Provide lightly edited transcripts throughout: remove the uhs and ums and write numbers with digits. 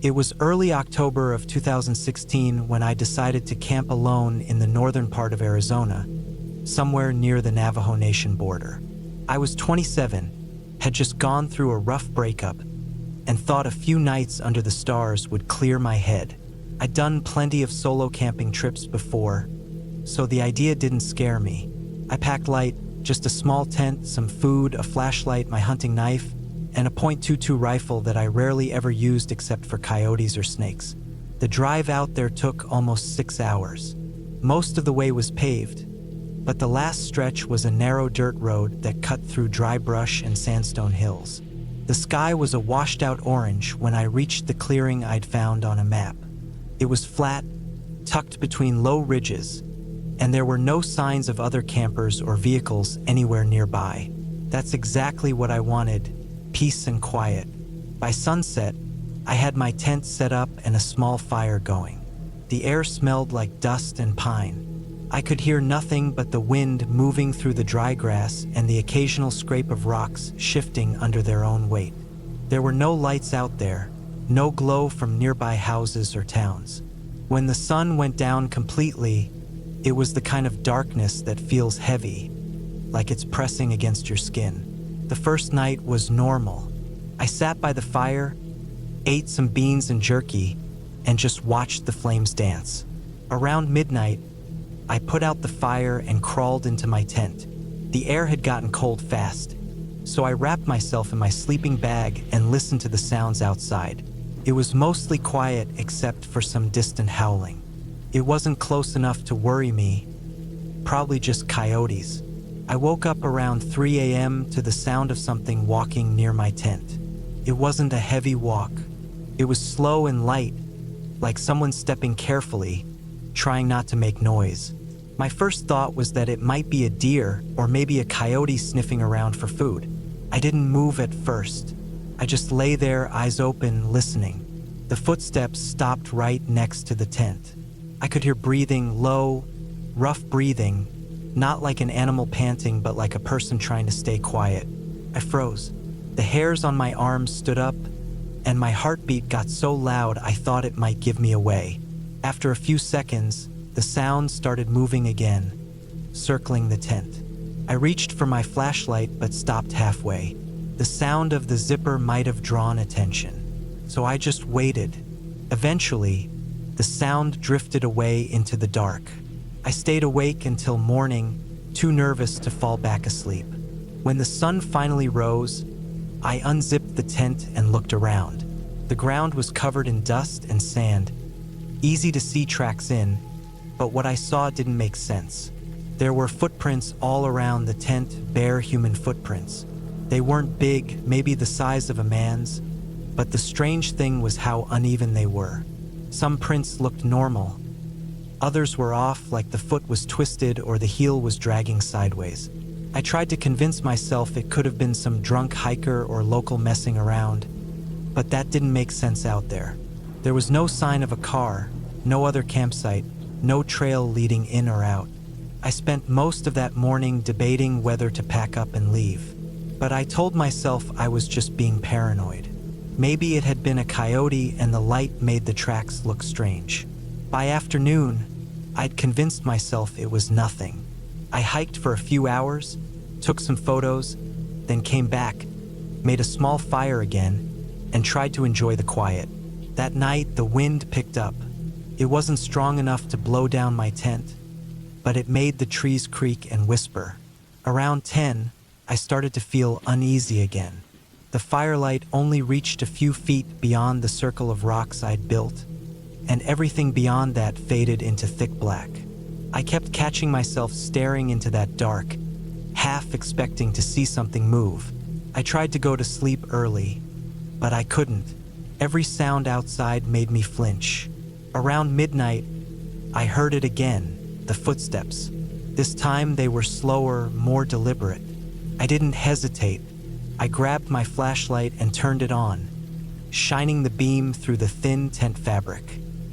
It was early October of 2016 when I decided to camp alone in the northern part of Arizona, somewhere near the Navajo Nation border. I was 27, had just gone through a rough breakup, and thought a few nights under the stars would clear my head. I'd done plenty of solo camping trips before, so the idea didn't scare me. I packed light, just a small tent, some food, a flashlight, my hunting knife, and a .22 rifle that I rarely ever used except for coyotes or snakes. The drive out there took almost 6 hours. Most of the way was paved, but the last stretch was a narrow dirt road that cut through dry brush and sandstone hills. The sky was a washed-out orange when I reached the clearing I'd found on a map. It was flat, tucked between low ridges, and there were no signs of other campers or vehicles anywhere nearby. That's exactly what I wanted, peace and quiet. By sunset, I had my tent set up and a small fire going. The air smelled like dust and pine. I could hear nothing but the wind moving through the dry grass and the occasional scrape of rocks shifting under their own weight. There were no lights out there, no glow from nearby houses or towns. When the sun went down completely, it was the kind of darkness that feels heavy, like it's pressing against your skin. The first night was normal. I sat by the fire, ate some beans and jerky, and just watched the flames dance. Around midnight, I put out the fire and crawled into my tent. The air had gotten cold fast, so I wrapped myself in my sleeping bag and listened to the sounds outside. It was mostly quiet except for some distant howling. It wasn't close enough to worry me, probably just coyotes. I woke up around 3 a.m. to the sound of something walking near my tent. It wasn't a heavy walk. It was slow and light, like someone stepping carefully, trying not to make noise. My first thought was that it might be a deer or maybe a coyote sniffing around for food. I didn't move at first. I just lay there, eyes open, listening. The footsteps stopped right next to the tent. I could hear breathing, low, rough breathing, not like an animal panting, but like a person trying to stay quiet. I froze. The hairs on my arms stood up, and my heartbeat got so loud I thought it might give me away. After a few seconds, the sound started moving again, circling the tent. I reached for my flashlight but stopped halfway. The sound of the zipper might have drawn attention, so I just waited. Eventually, the sound drifted away into the dark. I stayed awake until morning, too nervous to fall back asleep. When the sun finally rose, I unzipped the tent and looked around. The ground was covered in dust and sand, easy to see tracks in, but what I saw didn't make sense. There were footprints all around the tent, bare human footprints. They weren't big, maybe the size of a man's, but the strange thing was how uneven they were. Some prints looked normal. Others were off, like the foot was twisted or the heel was dragging sideways. I tried to convince myself it could have been some drunk hiker or local messing around, but that didn't make sense out there. There was no sign of a car, no other campsite, no trail leading in or out. I spent most of that morning debating whether to pack up and leave, but I told myself I was just being paranoid. Maybe it had been a coyote and the light made the tracks look strange. By afternoon, I'd convinced myself it was nothing. I hiked for a few hours, took some photos, then came back, made a small fire again, and tried to enjoy the quiet. That night, the wind picked up. It wasn't strong enough to blow down my tent, but it made the trees creak and whisper. Around 10, I started to feel uneasy again. The firelight only reached a few feet beyond the circle of rocks I'd built, and everything beyond that faded into thick black. I kept catching myself staring into that dark, half expecting to see something move. I tried to go to sleep early, but I couldn't. Every sound outside made me flinch. Around midnight, I heard it again, the footsteps. This time they were slower, more deliberate. I didn't hesitate. I grabbed my flashlight and turned it on, shining the beam through the thin tent fabric.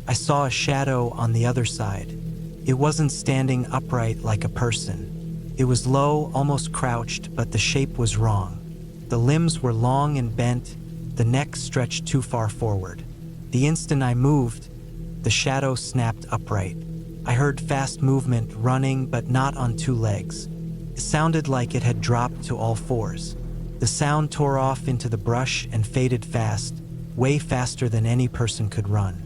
I saw a shadow on the other side. It wasn't standing upright like a person. It was low, almost crouched, but the shape was wrong. The limbs were long and bent, the neck stretched too far forward. The instant I moved, the shadow snapped upright. I heard fast movement, running, but not on two legs. It sounded like it had dropped to all fours. The sound tore off into the brush and faded fast, way faster than any person could run.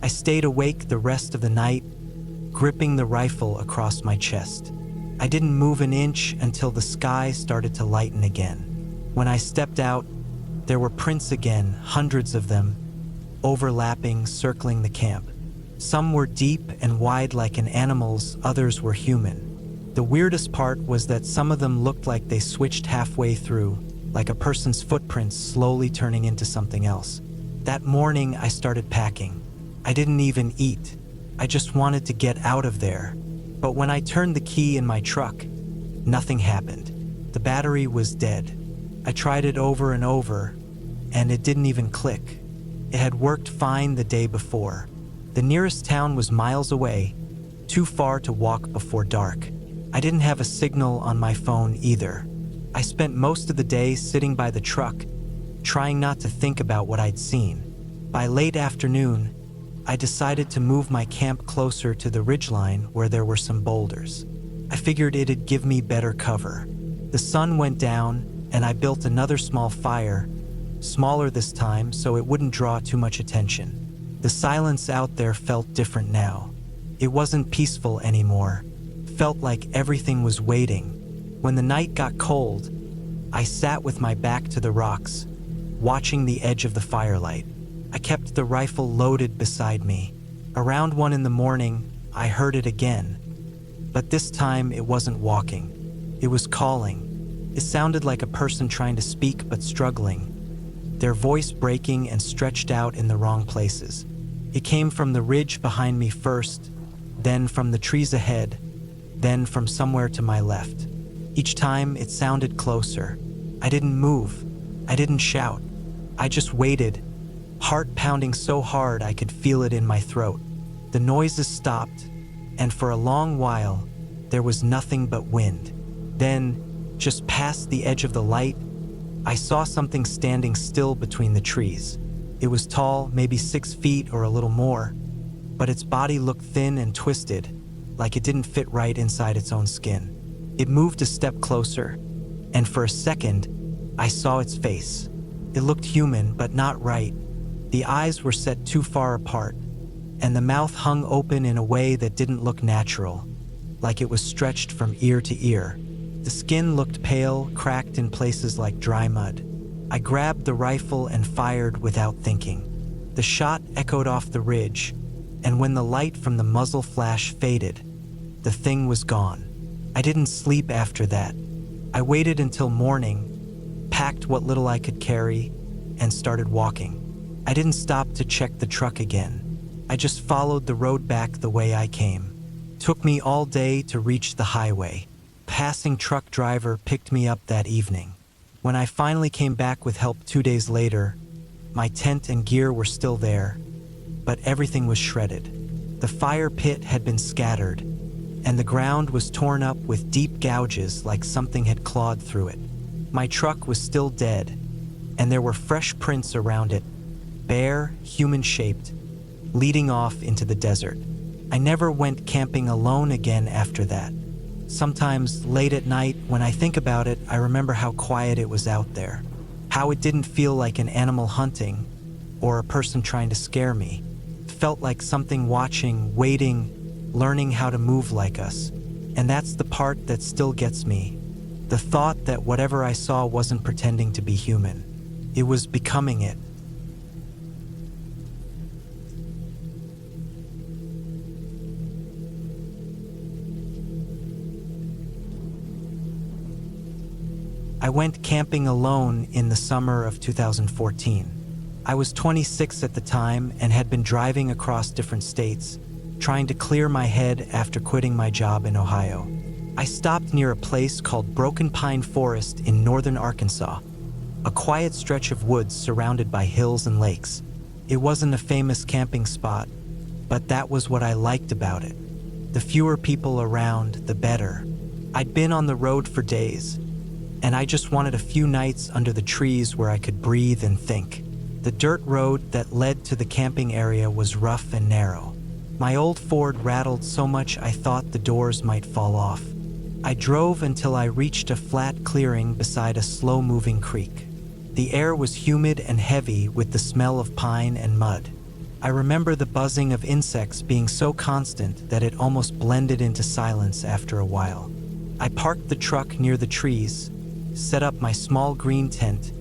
I stayed awake the rest of the night, gripping the rifle across my chest. I didn't move an inch until the sky started to lighten again. When I stepped out, there were prints again, hundreds of them, overlapping, circling the camp. Some were deep and wide like an animal's, others were human. The weirdest part was that some of them looked like they switched halfway through, like a person's footprints slowly turning into something else. That morning, I started packing. I didn't even eat. I just wanted to get out of there. But when I turned the key in my truck, nothing happened. The battery was dead. I tried it over and over, and it didn't even click. It had worked fine the day before. The nearest town was miles away, too far to walk before dark. I didn't have a signal on my phone either. I spent most of the day sitting by the truck, trying not to think about what I'd seen. By late afternoon, I decided to move my camp closer to the ridgeline where there were some boulders. I figured it'd give me better cover. The sun went down, and I built another small fire, smaller this time so it wouldn't draw too much attention. The silence out there felt different now. It wasn't peaceful anymore. Felt like everything was waiting. When the night got cold, I sat with my back to the rocks, watching the edge of the firelight. I kept the rifle loaded beside me. Around 1 a.m, I heard it again. But this time it wasn't walking. It was calling. It sounded like a person trying to speak but struggling, their voice breaking and stretched out in the wrong places. It came from the ridge behind me first, then from the trees ahead, then from somewhere to my left. Each time it sounded closer. I didn't move. I didn't shout. I just waited, heart pounding so hard I could feel it in my throat. The noises stopped, and for a long while, there was nothing but wind. Then, just past the edge of the light, I saw something standing still between the trees. It was tall, maybe 6 feet or a little more, but its body looked thin and twisted, like it didn't fit right inside its own skin. It moved a step closer, and for a second, I saw its face. It looked human, but not right. The eyes were set too far apart, and the mouth hung open in a way that didn't look natural, like it was stretched from ear to ear. The skin looked pale, cracked in places like dry mud. I grabbed the rifle and fired without thinking. The shot echoed off the ridge, and when the light from the muzzle flash faded, the thing was gone. I didn't sleep after that. I waited until morning, packed what little I could carry, and started walking. I didn't stop to check the truck again. I just followed the road back the way I came. Took me all day to reach the highway. Passing truck driver picked me up that evening. When I finally came back with help 2 days later, my tent and gear were still there, but everything was shredded. The fire pit had been scattered, and the ground was torn up with deep gouges like something had clawed through it. My truck was still dead, and there were fresh prints around it, bare, human-shaped, leading off into the desert. I never went camping alone again after that. Sometimes late at night, when I think about it, I remember how quiet it was out there, how it didn't feel like an animal hunting or a person trying to scare me. It felt like something watching, waiting, learning how to move like us. And that's the part that still gets me. The thought that whatever I saw wasn't pretending to be human. It was becoming it. I went camping alone in the summer of 2014. I was 26 at the time and had been driving across different states, trying to clear my head after quitting my job in Ohio. I stopped near a place called Broken Pine Forest in northern Arkansas, a quiet stretch of woods surrounded by hills and lakes. It wasn't a famous camping spot, but that was what I liked about it. The fewer people around, the better. I'd been on the road for days, and I just wanted a few nights under the trees where I could breathe and think. The dirt road that led to the camping area was rough and narrow. My old Ford rattled so much I thought the doors might fall off. I drove until I reached a flat clearing beside a slow-moving creek. The air was humid and heavy with the smell of pine and mud. I remember the buzzing of insects being so constant that it almost blended into silence after a while. I parked the truck near the trees, set up my small green tent,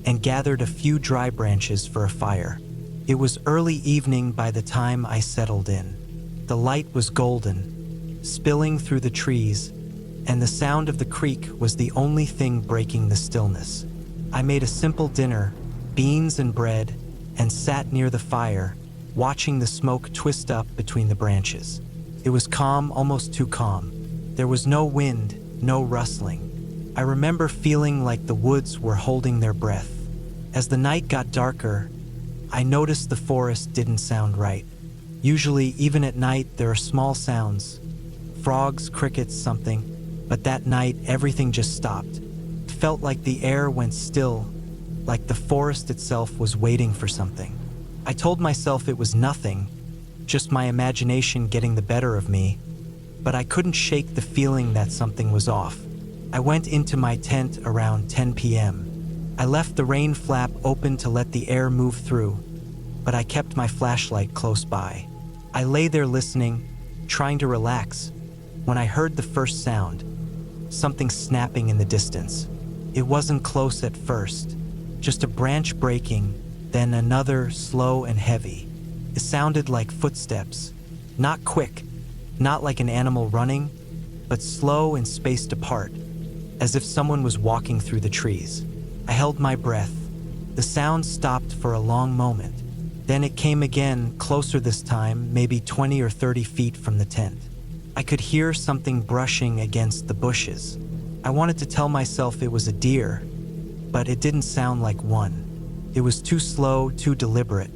and gathered a few dry branches for a fire. It was early evening by the time I settled in. The light was golden, spilling through the trees, and the sound of the creek was the only thing breaking the stillness. I made a simple dinner, beans and bread, and sat near the fire, watching the smoke twist up between the branches. It was calm, almost too calm. There was no wind, no rustling. I remember feeling like the woods were holding their breath. As the night got darker, I noticed the forest didn't sound right. Usually, even at night, there are small sounds. Frogs, crickets, something. But that night, everything just stopped. It felt like the air went still, like the forest itself was waiting for something. I told myself it was nothing, just my imagination getting the better of me, but I couldn't shake the feeling that something was off. I went into my tent around 10 p.m. I left the rain flap open to let the air move through, but I kept my flashlight close by. I lay there listening, trying to relax, when I heard the first sound, something snapping in the distance. It wasn't close at first, just a branch breaking, then another, slow and heavy. It sounded like footsteps, not quick, not like an animal running, but slow and spaced apart, as if someone was walking through the trees. I held my breath. The sound stopped for a long moment. Then it came again, closer this time, maybe 20 or 30 feet from the tent. I could hear something brushing against the bushes. I wanted to tell myself it was a deer, but it didn't sound like one. It was too slow, too deliberate.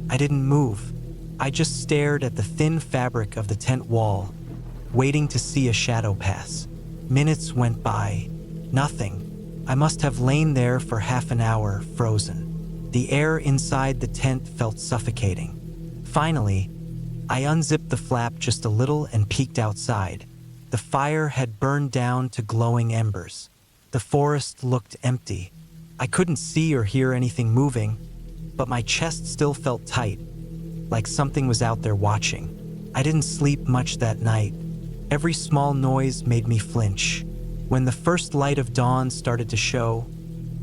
I didn't move. I just stared at the thin fabric of the tent wall, waiting to see a shadow pass. Minutes went by. Nothing. I must have lain there for half an hour, frozen. The air inside the tent felt suffocating. Finally, I unzipped the flap just a little and peeked outside. The fire had burned down to glowing embers. The forest looked empty. I couldn't see or hear anything moving, but my chest still felt tight, like something was out there watching. I didn't sleep much that night. Every small noise made me flinch. When the first light of dawn started to show,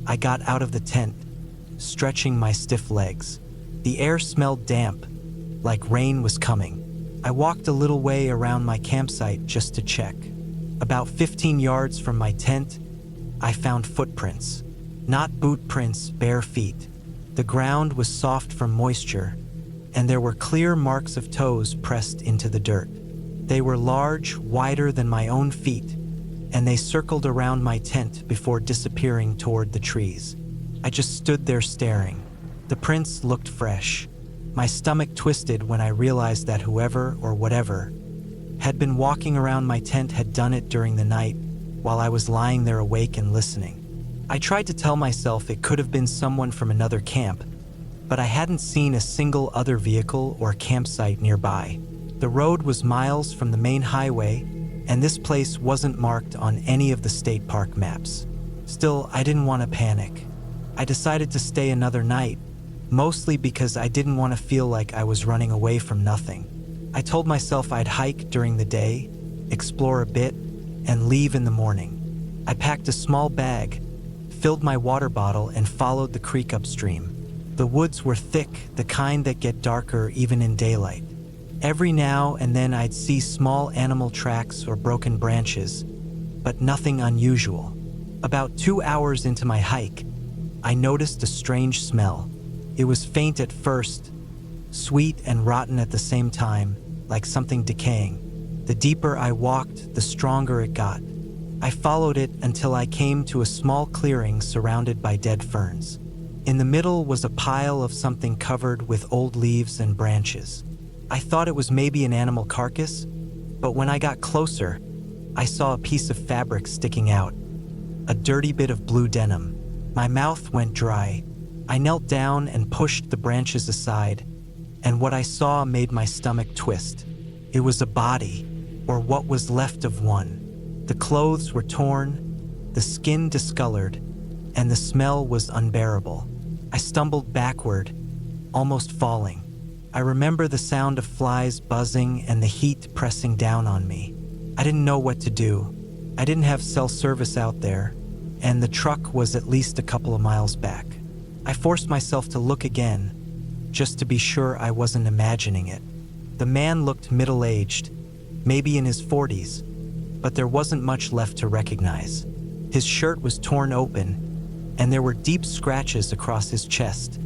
I got out of the tent, stretching my stiff legs. The air smelled damp, like rain was coming. I walked a little way around my campsite just to check. About 15 yards from my tent, I found footprints. Not boot prints, bare feet. The ground was soft from moisture, and there were clear marks of toes pressed into the dirt. They were large, wider than my own feet, and they circled around my tent before disappearing toward the trees. I just stood there staring. The prints looked fresh. My stomach twisted when I realized that whoever or whatever had been walking around my tent had done it during the night while I was lying there awake and listening. I tried to tell myself it could have been someone from another camp, but I hadn't seen a single other vehicle or campsite nearby. The road was miles from the main highway, and this place wasn't marked on any of the state park maps. Still, I didn't want to panic. I decided to stay another night, mostly because I didn't want to feel like I was running away from nothing. I told myself I'd hike during the day, explore a bit, and leave in the morning. I packed a small bag, filled my water bottle, and followed the creek upstream. The woods were thick, the kind that get darker even in daylight. Every now and then I'd see small animal tracks or broken branches, but nothing unusual. About 2 hours into my hike, I noticed a strange smell. It was faint at first, sweet and rotten at the same time, like something decaying. The deeper I walked, the stronger it got. I followed it until I came to a small clearing surrounded by dead ferns. In the middle was a pile of something covered with old leaves and branches. I thought it was maybe an animal carcass, but when I got closer, I saw a piece of fabric sticking out, a dirty bit of blue denim. My mouth went dry. I knelt down and pushed the branches aside, and what I saw made my stomach twist. It was a body, or what was left of one. The clothes were torn, the skin discolored, and the smell was unbearable. I stumbled backward, almost falling. I remember the sound of flies buzzing and the heat pressing down on me. I didn't know what to do. I didn't have cell service out there, and the truck was at least a couple of miles back. I forced myself to look again, just to be sure I wasn't imagining it. The man looked middle-aged, maybe in his 40s, but there wasn't much left to recognize. His shirt was torn open, and there were deep scratches across his chest,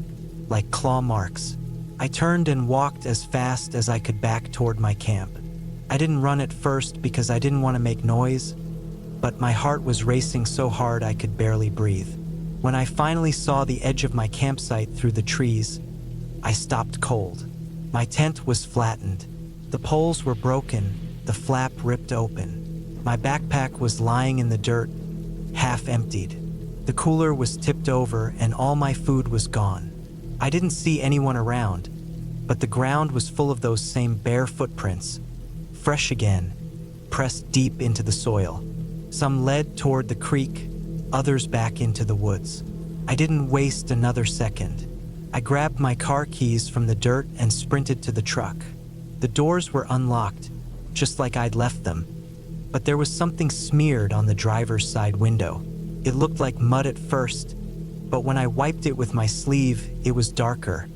like claw marks. I turned and walked as fast as I could back toward my camp. I didn't run at first because I didn't want to make noise, but my heart was racing so hard I could barely breathe. When I finally saw the edge of my campsite through the trees, I stopped cold. My tent was flattened. The poles were broken, the flap ripped open. My backpack was lying in the dirt, half emptied. The cooler was tipped over and all my food was gone. I didn't see anyone around, but the ground was full of those same bare footprints, fresh again, pressed deep into the soil. Some led toward the creek, others back into the woods. I didn't waste another second. I grabbed my car keys from the dirt and sprinted to the truck. The doors were unlocked, just like I'd left them, but there was something smeared on the driver's side window. It looked like mud at first, but when I wiped it with my sleeve, it was darker,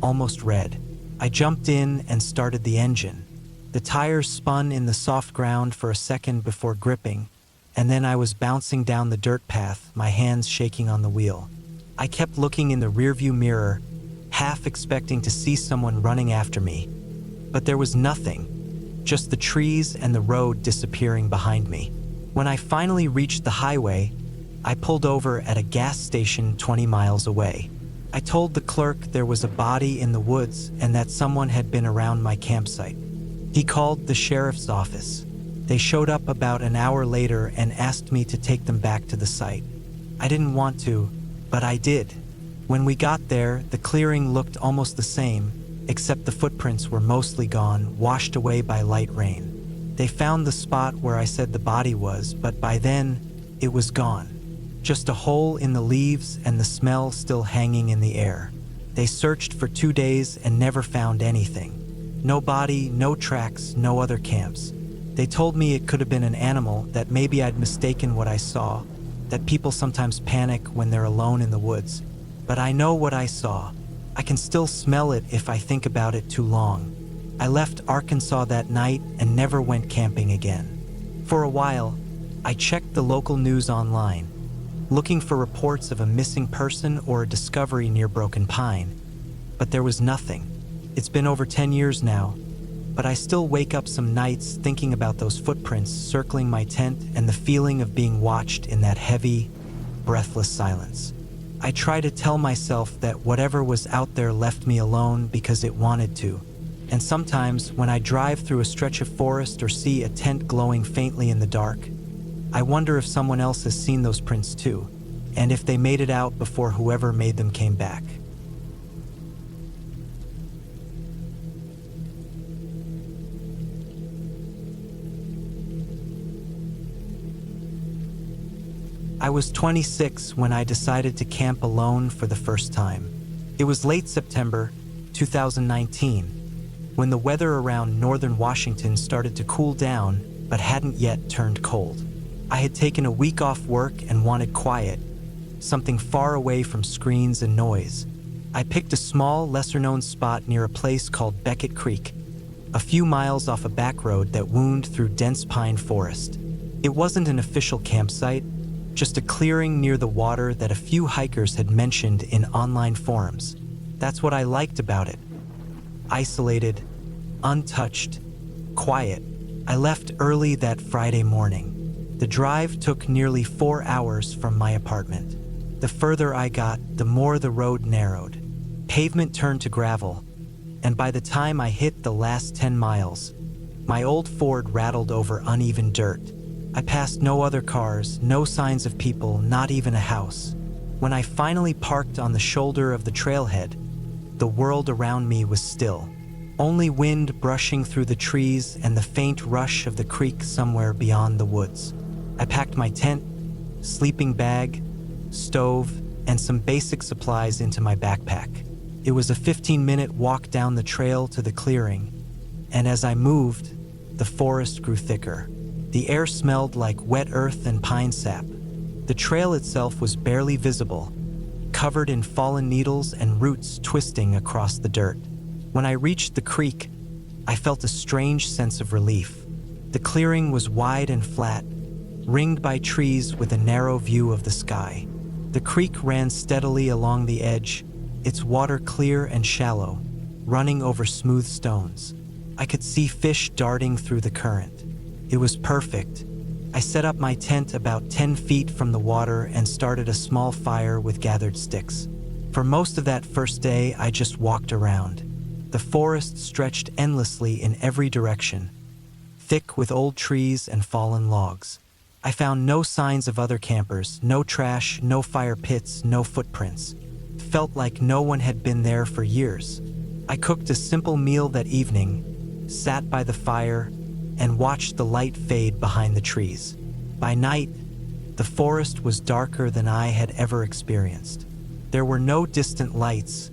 almost red. I jumped in and started the engine. The tires spun in the soft ground for a second before gripping, and then I was bouncing down the dirt path, my hands shaking on the wheel. I kept looking in the rearview mirror, half expecting to see someone running after me, but there was nothing, just the trees and the road disappearing behind me. When I finally reached the highway, I pulled over at a gas station 20 miles away. I told the clerk there was a body in the woods and that someone had been around my campsite. He called the sheriff's office. They showed up about an hour later and asked me to take them back to the site. I didn't want to, but I did. When we got there, the clearing looked almost the same, except the footprints were mostly gone, washed away by light rain. They found the spot where I said the body was, but by then, it was gone. Just a hole in the leaves and the smell still hanging in the air. They searched for 2 days and never found anything. No body, no tracks, no other camps. They told me it could have been an animal, that maybe I'd mistaken what I saw, that people sometimes panic when they're alone in the woods. But I know what I saw. I can still smell it if I think about it too long. I left Arkansas that night and never went camping again. For a while, I checked the local news online, looking for reports of a missing person or a discovery near Broken Pine, but there was nothing. It's been over 10 years now, but I still wake up some nights thinking about those footprints circling my tent and the feeling of being watched in that heavy, breathless silence. I try to tell myself that whatever was out there left me alone because it wanted to, and sometimes when I drive through a stretch of forest or see a tent glowing faintly in the dark, I wonder if someone else has seen those prints too, and if they made it out before whoever made them came back. I was 26 when I decided to camp alone for the first time. It was late September 2019, when the weather around northern Washington started to cool down but hadn't yet turned cold. I had taken a week off work and wanted quiet, something far away from screens and noise. I picked a small, lesser-known spot near a place called Beckett Creek, a few miles off a back road that wound through dense pine forest. It wasn't an official campsite, just a clearing near the water that a few hikers had mentioned in online forums. That's what I liked about it. Isolated, untouched, quiet. I left early that Friday morning. The drive took nearly 4 hours from my apartment. The further I got, the more the road narrowed. Pavement turned to gravel, and by the time I hit the last 10 miles, my old Ford rattled over uneven dirt. I passed no other cars, no signs of people, not even a house. When I finally parked on the shoulder of the trailhead, the world around me was still. Only wind brushing through the trees and the faint rush of the creek somewhere beyond the woods. I packed my tent, sleeping bag, stove, and some basic supplies into my backpack. It was a 15-minute walk down the trail to the clearing, and as I moved, the forest grew thicker. The air smelled like wet earth and pine sap. The trail itself was barely visible, covered in fallen needles and roots twisting across the dirt. When I reached the creek, I felt a strange sense of relief. The clearing was wide and flat, ringed by trees with a narrow view of the sky. The creek ran steadily along the edge, its water clear and shallow, running over smooth stones. I could see fish darting through the current. It was perfect. I set up my tent about 10 feet from the water and started a small fire with gathered sticks. For most of that first day, I just walked around. The forest stretched endlessly in every direction, thick with old trees and fallen logs. I found no signs of other campers, no trash, no fire pits, no footprints. It felt like no one had been there for years. I cooked a simple meal that evening, sat by the fire, and watched the light fade behind the trees. By night, the forest was darker than I had ever experienced. There were no distant lights,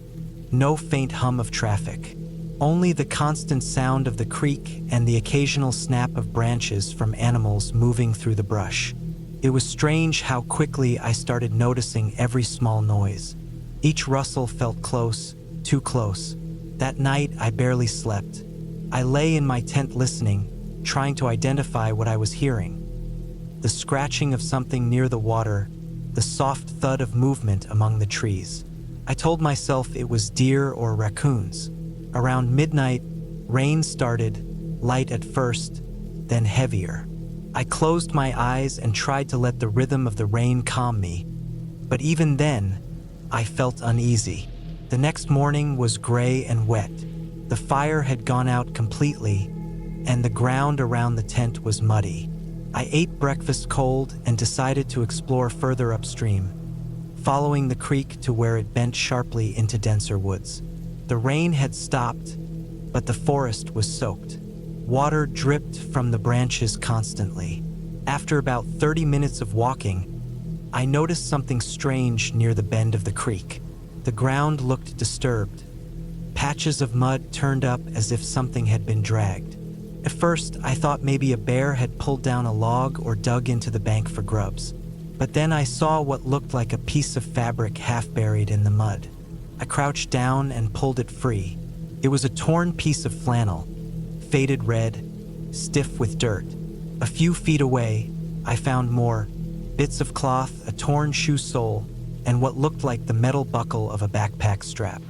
no faint hum of traffic, only the constant sound of the creek and the occasional snap of branches from animals moving through the brush. It was strange how quickly I started noticing every small noise. Each rustle felt close, too close. That night, I barely slept. I lay in my tent listening, trying to identify what I was hearing. The scratching of something near the water, the soft thud of movement among the trees. I told myself it was deer or raccoons. Around midnight, rain started, light at first, then heavier. I closed my eyes and tried to let the rhythm of the rain calm me, but even then, I felt uneasy. The next morning was gray and wet. The fire had gone out completely, and the ground around the tent was muddy. I ate breakfast cold and decided to explore further upstream, following the creek to where it bent sharply into denser woods. The rain had stopped, but the forest was soaked. Water dripped from the branches constantly. After about 30 minutes of walking, I noticed something strange near the bend of the creek. The ground looked disturbed. Patches of mud turned up as if something had been dragged. At first, I thought maybe a bear had pulled down a log or dug into the bank for grubs. But then I saw what looked like a piece of fabric half buried in the mud. I crouched down and pulled it free. It was a torn piece of flannel, faded red, stiff with dirt. A few feet away, I found more bits of cloth, a torn shoe sole, and what looked like the metal buckle of a backpack strap.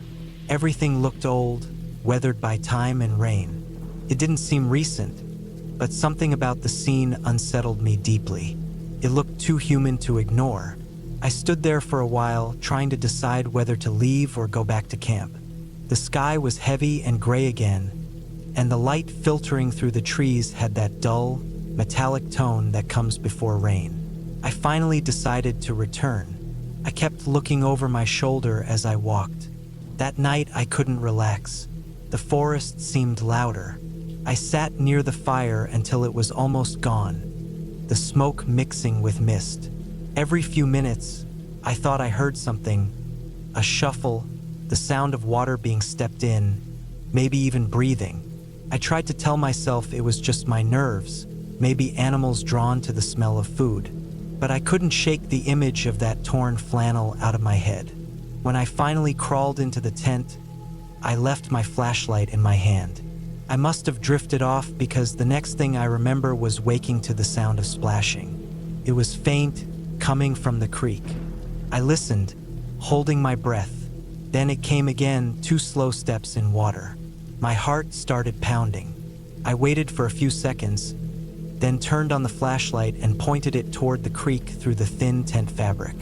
Everything looked old, weathered by time and rain. It didn't seem recent, but something about the scene unsettled me deeply. It looked too human to ignore. I stood there for a while, trying to decide whether to leave or go back to camp. The sky was heavy and gray again, and the light filtering through the trees had that dull, metallic tone that comes before rain. I finally decided to return. I kept looking over my shoulder as I walked. That night, I couldn't relax. The forest seemed louder. I sat near the fire until it was almost gone, the smoke mixing with mist. Every few minutes, I thought I heard something, a shuffle, the sound of water being stepped in, maybe even breathing. I tried to tell myself it was just my nerves, maybe animals drawn to the smell of food. But I couldn't shake the image of that torn flannel out of my head. When I finally crawled into the tent, I left my flashlight in my hand. I must have drifted off because the next thing I remember was waking to the sound of splashing. It was faint, coming from the creek. I listened, holding my breath. Then it came again, 2 slow steps in water. My heart started pounding. I waited for a few seconds, then turned on the flashlight and pointed it toward the creek through the thin tent fabric.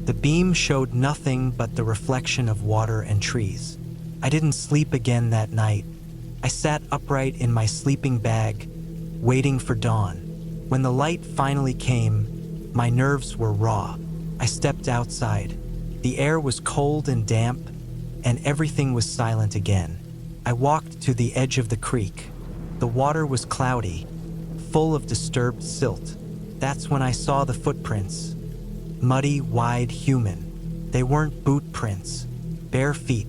The beam showed nothing but the reflection of water and trees. I didn't sleep again that night. I sat upright in my sleeping bag, waiting for dawn. When the light finally came, my nerves were raw. I stepped outside. The air was cold and damp, and everything was silent again. I walked to the edge of the creek. The water was cloudy, full of disturbed silt. That's when I saw the footprints. Muddy, wide, human. They weren't boot prints, bare feet.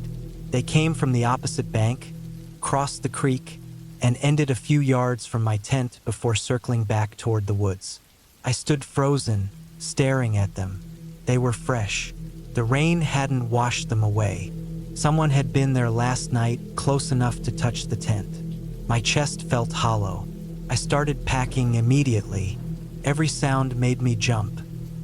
They came from the opposite bank, crossed the creek, and ended a few yards from my tent before circling back toward the woods. I stood frozen, staring at them. They were fresh. The rain hadn't washed them away. Someone had been there last night, close enough to touch the tent. My chest felt hollow. I started packing immediately. Every sound made me jump.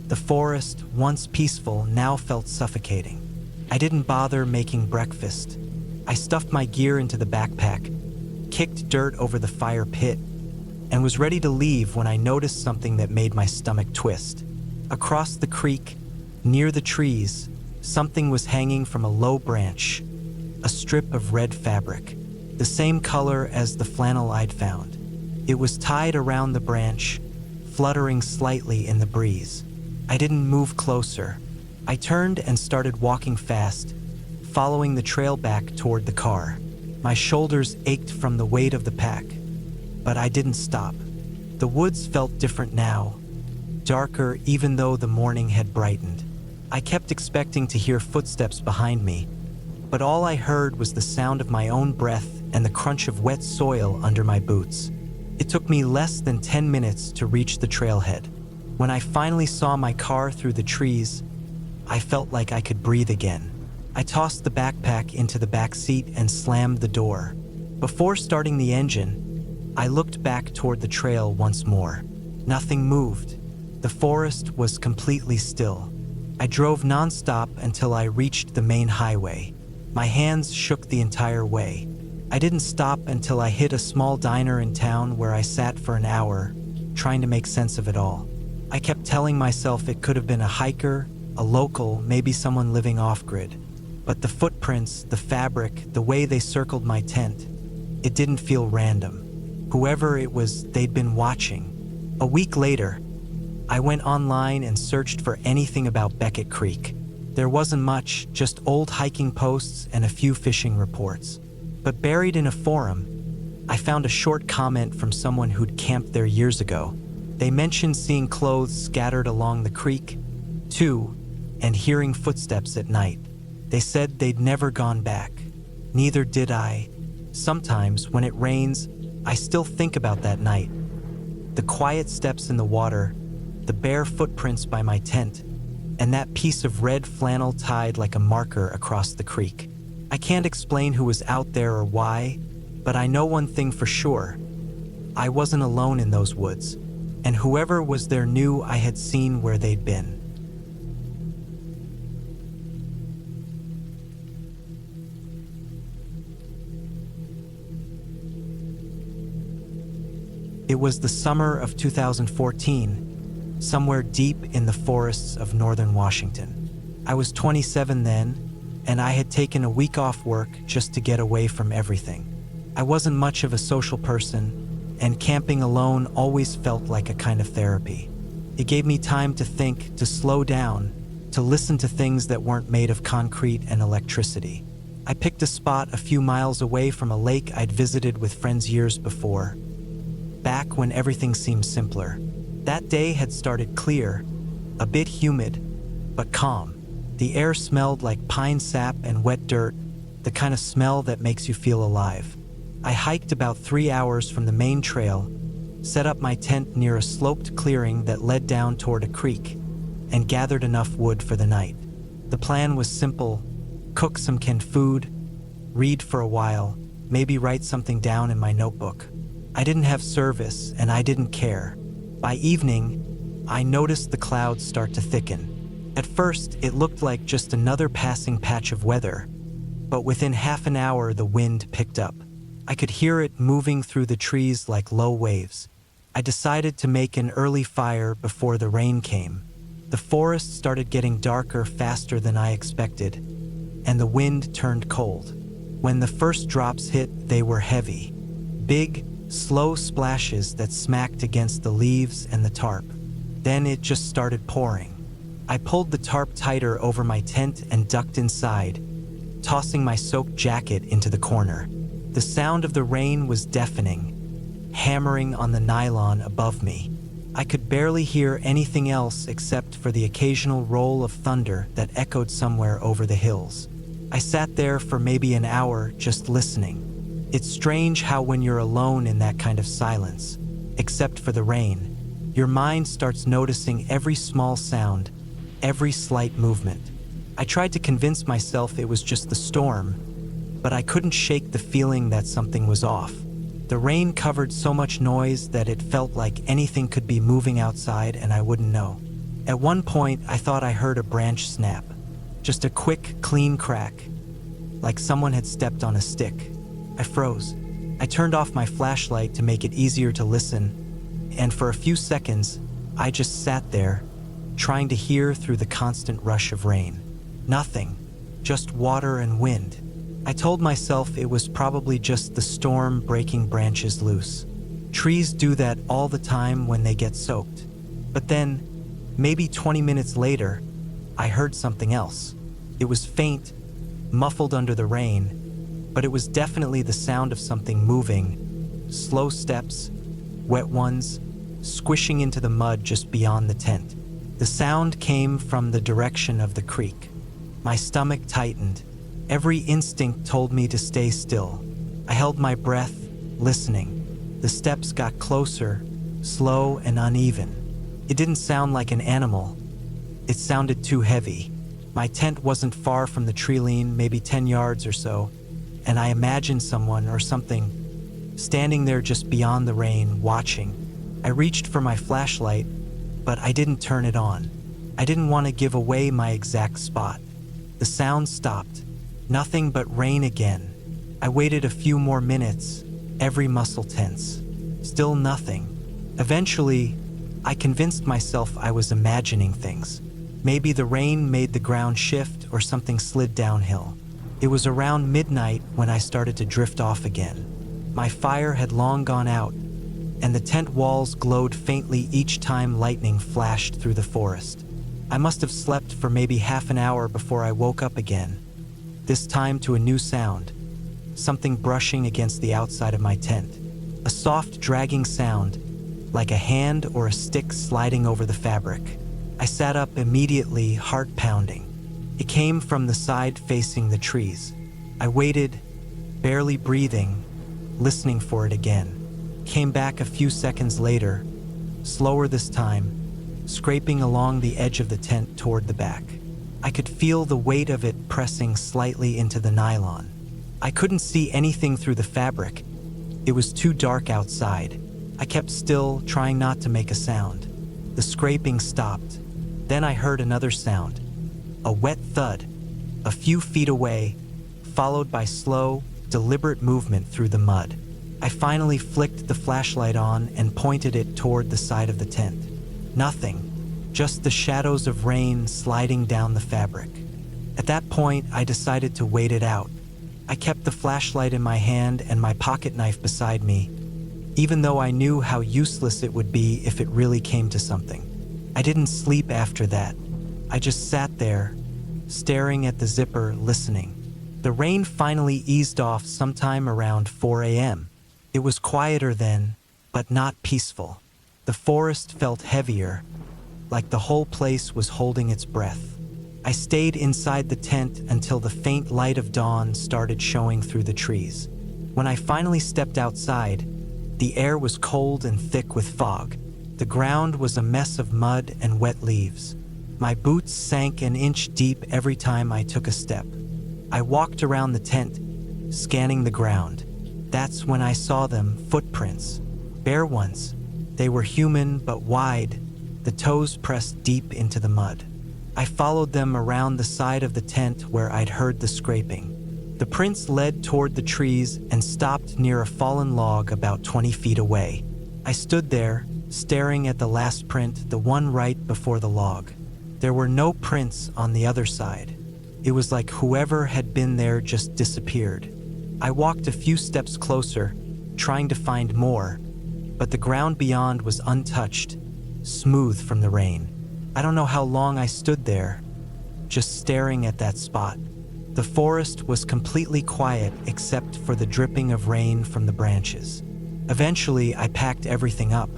The forest, once peaceful, now felt suffocating. I didn't bother making breakfast. I stuffed my gear into the backpack, kicked dirt over the fire pit, and was ready to leave when I noticed something that made my stomach twist. Across the creek, near the trees, something was hanging from a low branch, a strip of red fabric, the same color as the flannel I'd found. It was tied around the branch, fluttering slightly in the breeze. I didn't move closer. I turned and started walking fast, following the trail back toward the car. My shoulders ached from the weight of the pack, but I didn't stop. The woods felt different now, darker even though the morning had brightened. I kept expecting to hear footsteps behind me, but all I heard was the sound of my own breath and the crunch of wet soil under my boots. It took me less than 10 minutes to reach the trailhead. When I finally saw my car through the trees, I felt like I could breathe again. I tossed the backpack into the back seat and slammed the door. Before starting the engine, I looked back toward the trail once more. Nothing moved. The forest was completely still. I drove nonstop until I reached the main highway. My hands shook the entire way. I didn't stop until I hit a small diner in town where I sat for an hour, trying to make sense of it all. I kept telling myself it could have been a hiker, a local, maybe someone living off-grid. But the footprints, the fabric, the way they circled my tent, it didn't feel random. Whoever it was, they'd been watching. A week later, I went online and searched for anything about Beckett Creek. There wasn't much, just old hiking posts and a few fishing reports. But buried in a forum, I found a short comment from someone who'd camped there years ago. They mentioned seeing clothes scattered along the creek, too, and hearing footsteps at night. They said they'd never gone back. Neither did I. Sometimes, when it rains, I still think about that night. The quiet steps in the water, the bare footprints by my tent, and that piece of red flannel tied like a marker across the creek. I can't explain who was out there or why, but I know one thing for sure. I wasn't alone in those woods, and whoever was there knew I had seen where they'd been. It was the summer of 2014, somewhere deep in the forests of northern Washington. I was 27 then, and I had taken a week off work just to get away from everything. I wasn't much of a social person, and camping alone always felt like a kind of therapy. It gave me time to think, to slow down, to listen to things that weren't made of concrete and electricity. I picked a spot a few miles away from a lake I'd visited with friends years before, back when everything seemed simpler. That day had started clear, a bit humid, but calm. The air smelled like pine sap and wet dirt, the kind of smell that makes you feel alive. I hiked about 3 hours from the main trail, set up my tent near a sloped clearing that led down toward a creek, and gathered enough wood for the night. The plan was simple: cook some canned food, read for a while, maybe write something down in my notebook. I didn't have service, and I didn't care. By evening, I noticed the clouds start to thicken. At first, it looked like just another passing patch of weather, but within half an hour, the wind picked up. I could hear it moving through the trees like low waves. I decided to make an early fire before the rain came. The forest started getting darker faster than I expected, and the wind turned cold. When the first drops hit, they were heavy. Big, slow splashes that smacked against the leaves and the tarp. Then it just started pouring. I pulled the tarp tighter over my tent and ducked inside, tossing my soaked jacket into the corner. The sound of the rain was deafening, hammering on the nylon above me. I could barely hear anything else except for the occasional roll of thunder that echoed somewhere over the hills. I sat there for maybe an hour just listening. It's strange how when you're alone in that kind of silence, except for the rain, your mind starts noticing every small sound, every slight movement. I tried to convince myself it was just the storm, but I couldn't shake the feeling that something was off. The rain covered so much noise that it felt like anything could be moving outside and I wouldn't know. At one point, I thought I heard a branch snap. Just a quick, clean crack, like someone had stepped on a stick. I froze. I turned off my flashlight to make it easier to listen, and for a few seconds, I just sat there, trying to hear through the constant rush of rain. Nothing, just water and wind. I told myself it was probably just the storm breaking branches loose. Trees do that all the time when they get soaked. But then, maybe 20 minutes later, I heard something else. It was faint, muffled under the rain, but it was definitely the sound of something moving. Slow steps, wet ones, squishing into the mud just beyond the tent. The sound came from the direction of the creek. My stomach tightened. Every instinct told me to stay still. I held my breath, listening. The steps got closer, slow and uneven. It didn't sound like an animal. It sounded too heavy. My tent wasn't far from the tree line, maybe 10 yards or so, and I imagined someone or something standing there just beyond the rain, watching. I reached for my flashlight, but I didn't turn it on. I didn't want to give away my exact spot. The sound stopped. Nothing but rain again. I waited a few more minutes, every muscle tense. Still nothing. Eventually, I convinced myself I was imagining things. Maybe the rain made the ground shift or something slid downhill. It was around midnight when I started to drift off again. My fire had long gone out, and the tent walls glowed faintly each time lightning flashed through the forest. I must have slept for maybe half an hour before I woke up again, this time to a new sound, something brushing against the outside of my tent. A soft, dragging sound, like a hand or a stick sliding over the fabric. I sat up immediately, heart pounding. It came from the side facing the trees. I waited, barely breathing, listening for it again. Came back a few seconds later, slower this time, scraping along the edge of the tent toward the back. I could feel the weight of it pressing slightly into the nylon. I couldn't see anything through the fabric. It was too dark outside. I kept still, trying not to make a sound. The scraping stopped. Then I heard another sound, a wet thud, a few feet away, followed by slow, deliberate movement through the mud. I finally flicked the flashlight on and pointed it toward the side of the tent. Nothing, just the shadows of rain sliding down the fabric. At that point, I decided to wait it out. I kept the flashlight in my hand and my pocket knife beside me, even though I knew how useless it would be if it really came to something. I didn't sleep after that. I just sat there, staring at the zipper, listening. The rain finally eased off sometime around 4 a.m. It was quieter then, but not peaceful. The forest felt heavier, like the whole place was holding its breath. I stayed inside the tent until the faint light of dawn started showing through the trees. When I finally stepped outside, the air was cold and thick with fog. The ground was a mess of mud and wet leaves. My boots sank an inch deep every time I took a step. I walked around the tent, scanning the ground. That's when I saw them, footprints. Bare ones. They were human but wide, the toes pressed deep into the mud. I followed them around the side of the tent where I'd heard the scraping. The prints led toward the trees and stopped near a fallen log about 20 feet away. I stood there, staring at the last print, the one right before the log. There were no prints on the other side. It was like whoever had been there just disappeared. I walked a few steps closer, trying to find more, but the ground beyond was untouched, smooth from the rain. I don't know how long I stood there, just staring at that spot. The forest was completely quiet except for the dripping of rain from the branches. Eventually, I packed everything up.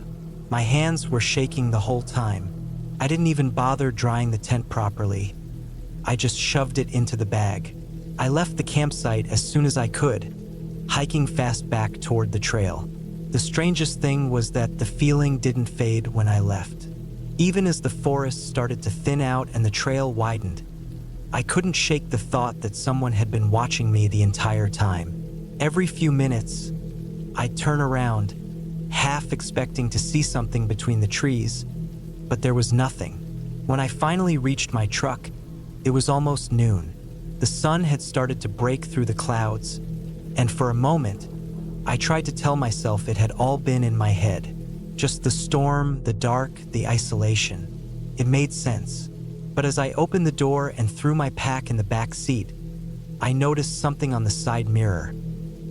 My hands were shaking the whole time. I didn't even bother drying the tent properly. I just shoved it into the bag. I left the campsite as soon as I could, hiking fast back toward the trail. The strangest thing was that the feeling didn't fade when I left. Even as the forest started to thin out and the trail widened, I couldn't shake the thought that someone had been watching me the entire time. Every few minutes, I'd turn around, half expecting to see something between the trees, but there was nothing. When I finally reached my truck, it was almost noon. The sun had started to break through the clouds, and for a moment, I tried to tell myself it had all been in my head. Just the storm, the dark, the isolation. It made sense. But as I opened the door and threw my pack in the back seat, I noticed something on the side mirror.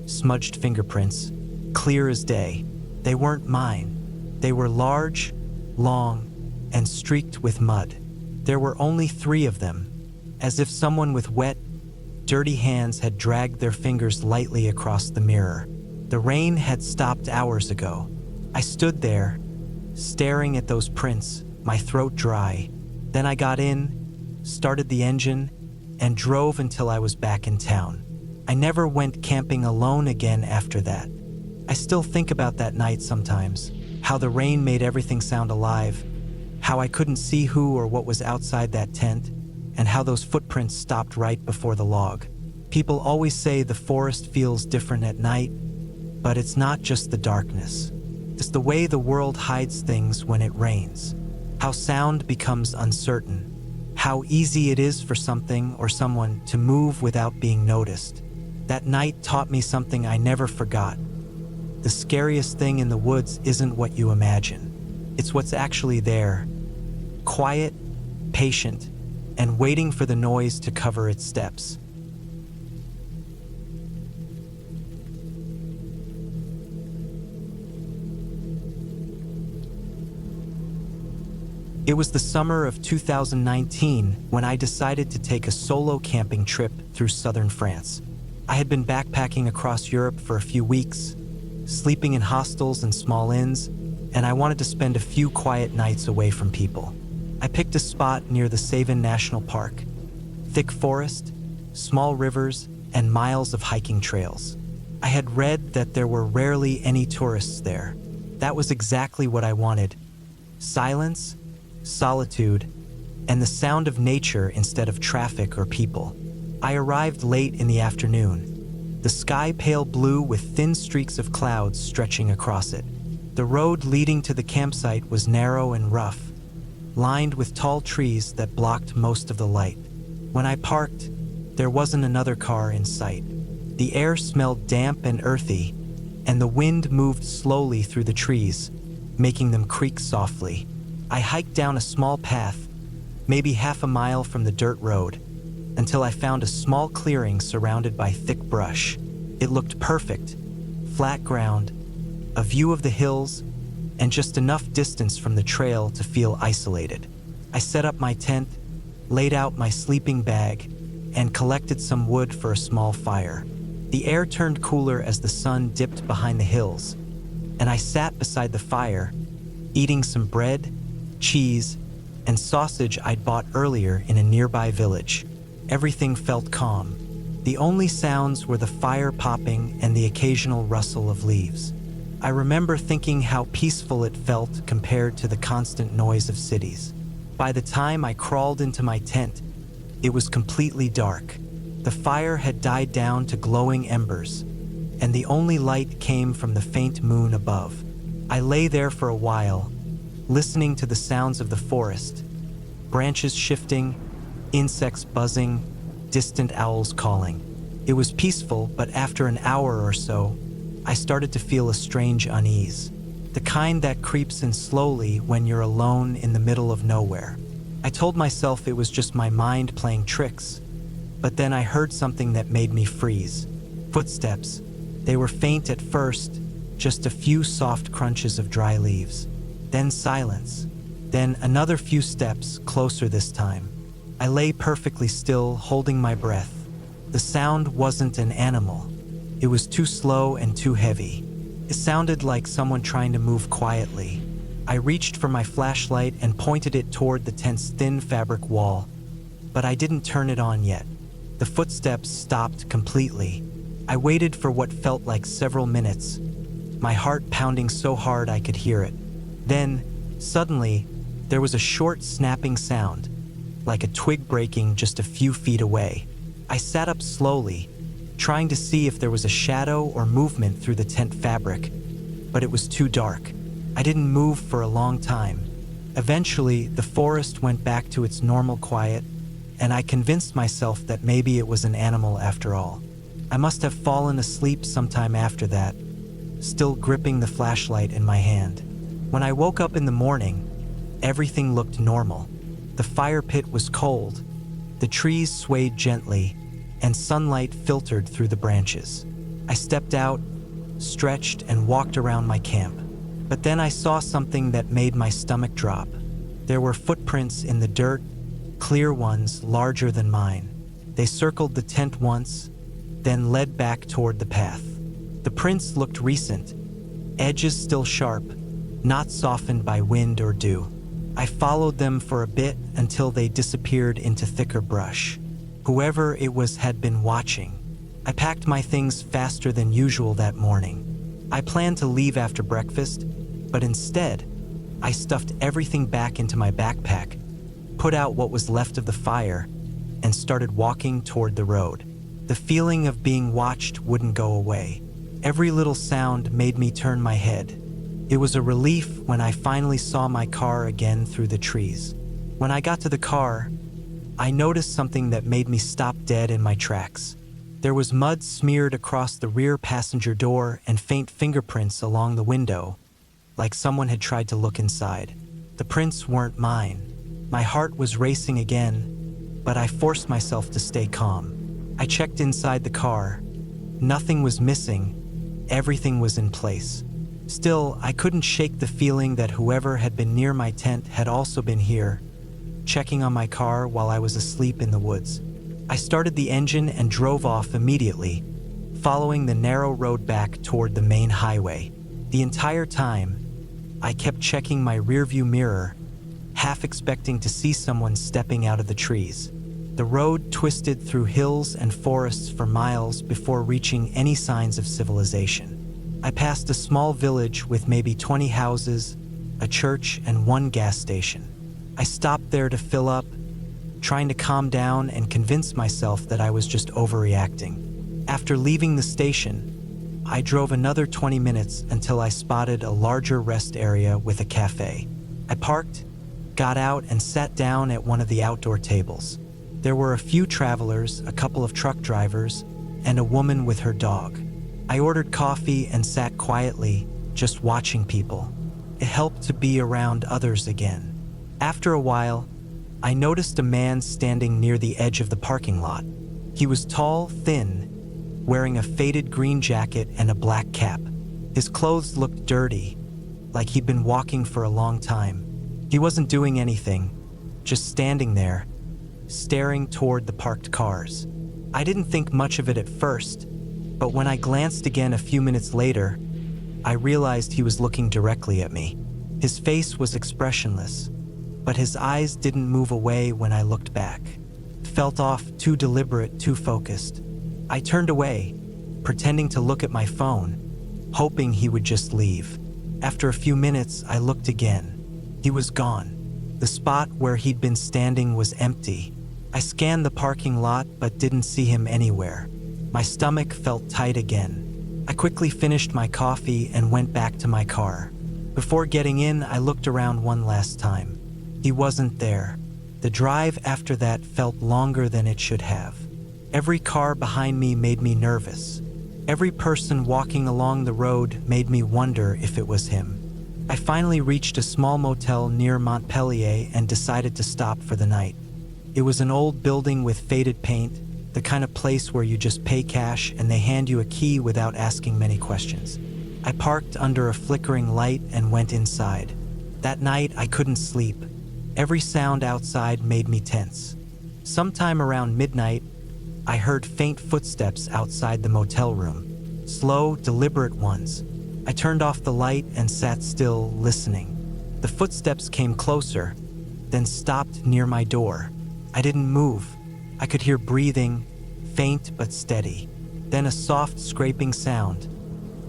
Smudged fingerprints, clear as day. They weren't mine. They were large, long, and streaked with mud. There were only 3 of them, as if someone with wet, dirty hands had dragged their fingers lightly across the mirror. The rain had stopped hours ago. I stood there, staring at those prints, my throat dry. Then I got in, started the engine, and drove until I was back in town. I never went camping alone again after that. I still think about that night sometimes, how the rain made everything sound alive, how I couldn't see who or what was outside that tent, and how those footprints stopped right before the log. People always say the forest feels different at night, but it's not just the darkness. It's the way the world hides things when it rains, how sound becomes uncertain, how easy it is for something or someone to move without being noticed. That night taught me something I never forgot. The scariest thing in the woods isn't what you imagine. It's what's actually there, quiet, patient, and waiting for the noise to cover its steps. It was the summer of 2019 when I decided to take a solo camping trip through southern France. I had been backpacking across Europe for a few weeks, sleeping in hostels and small inns, and I wanted to spend a few quiet nights away from people. I picked a spot near the Savin National Park. Thick forest, small rivers, and miles of hiking trails. I had read that there were rarely any tourists there. That was exactly what I wanted. Silence, solitude, and the sound of nature instead of traffic or people. I arrived late in the afternoon. The sky pale blue with thin streaks of clouds stretching across it. The road leading to the campsite was narrow and rough, lined with tall trees that blocked most of the light. When I parked, there wasn't another car in sight. The air smelled damp and earthy, and the wind moved slowly through the trees, making them creak softly. I hiked down a small path, maybe half a mile from the dirt road, until I found a small clearing surrounded by thick brush. It looked perfect, flat ground, a view of the hills, and just enough distance from the trail to feel isolated. I set up my tent, laid out my sleeping bag, and collected some wood for a small fire. The air turned cooler as the sun dipped behind the hills, and I sat beside the fire, eating some bread, cheese, and sausage I'd bought earlier in a nearby village. Everything felt calm. The only sounds were the fire popping and the occasional rustle of leaves. I remember thinking how peaceful it felt compared to the constant noise of cities. By the time I crawled into my tent, it was completely dark. The fire had died down to glowing embers, and the only light came from the faint moon above. I lay there for a while, listening to the sounds of the forest, branches shifting, insects buzzing, distant owls calling. It was peaceful, but after an hour or so, I started to feel a strange unease, the kind that creeps in slowly when you're alone in the middle of nowhere. I told myself it was just my mind playing tricks, but then I heard something that made me freeze. Footsteps. They were faint at first, just a few soft crunches of dry leaves. Then silence. Then another few steps closer this time. I lay perfectly still, holding my breath. The sound wasn't an animal. It was too slow and too heavy. It sounded like someone trying to move quietly. I reached for my flashlight and pointed it toward the tent's thin fabric wall, but I didn't turn it on yet. The footsteps stopped completely. I waited for what felt like several minutes, my heart pounding so hard I could hear it. Then, suddenly, there was a short snapping sound, like a twig breaking just a few feet away. I sat up slowly, trying to see if there was a shadow or movement through the tent fabric, but it was too dark. I didn't move for a long time. Eventually, the forest went back to its normal quiet, and I convinced myself that maybe it was an animal after all. I must have fallen asleep sometime after that, still gripping the flashlight in my hand. When I woke up in the morning, everything looked normal. The fire pit was cold, the trees swayed gently, and sunlight filtered through the branches. I stepped out, stretched, and walked around my camp. But then I saw something that made my stomach drop. There were footprints in the dirt, clear ones larger than mine. They circled the tent once, then led back toward the path. The prints looked recent, edges still sharp, not softened by wind or dew. I followed them for a bit until they disappeared into thicker brush. Whoever it was had been watching. I packed my things faster than usual that morning. I planned to leave after breakfast, but instead, I stuffed everything back into my backpack, put out what was left of the fire, and started walking toward the road. The feeling of being watched wouldn't go away. Every little sound made me turn my head. It was a relief when I finally saw my car again through the trees. When I got to the car, I noticed something that made me stop dead in my tracks. There was mud smeared across the rear passenger door and faint fingerprints along the window, like someone had tried to look inside. The prints weren't mine. My heart was racing again, but I forced myself to stay calm. I checked inside the car. Nothing was missing. Everything was in place. Still, I couldn't shake the feeling that whoever had been near my tent had also been here, checking on my car while I was asleep in the woods. I started the engine and drove off immediately, following the narrow road back toward the main highway. The entire time, I kept checking my rearview mirror, half expecting to see someone stepping out of the trees. The road twisted through hills and forests for miles before reaching any signs of civilization. I passed a small village with maybe 20 houses, a church, and one gas station. I stopped there to fill up, trying to calm down and convince myself that I was just overreacting. After leaving the station, I drove another 20 minutes until I spotted a larger rest area with a cafe. I parked, got out, and sat down at one of the outdoor tables. There were a few travelers, a couple of truck drivers, and a woman with her dog. I ordered coffee and sat quietly, just watching people. It helped to be around others again. After a while, I noticed a man standing near the edge of the parking lot. He was tall, thin, wearing a faded green jacket and a black cap. His clothes looked dirty, like he'd been walking for a long time. He wasn't doing anything, just standing there, staring toward the parked cars. I didn't think much of it at first, but when I glanced again a few minutes later, I realized he was looking directly at me. His face was expressionless, but his eyes didn't move away when I looked back. It felt off, too deliberate, too focused. I turned away, pretending to look at my phone, hoping he would just leave. After a few minutes, I looked again. He was gone. The spot where he'd been standing was empty. I scanned the parking lot but didn't see him anywhere. My stomach felt tight again. I quickly finished my coffee and went back to my car. Before getting in, I looked around one last time. He wasn't there. The drive after that felt longer than it should have. Every car behind me made me nervous. Every person walking along the road made me wonder if it was him. I finally reached a small motel near Montpellier and decided to stop for the night. It was an old building with faded paint, the kind of place where you just pay cash and they hand you a key without asking many questions. I parked under a flickering light and went inside. That night, I couldn't sleep. Every sound outside made me tense. Sometime around midnight, I heard faint footsteps outside the motel room. Slow, deliberate ones. I turned off the light and sat still, listening. The footsteps came closer, then stopped near my door. I didn't move. I could hear breathing, faint but steady. Then a soft scraping sound,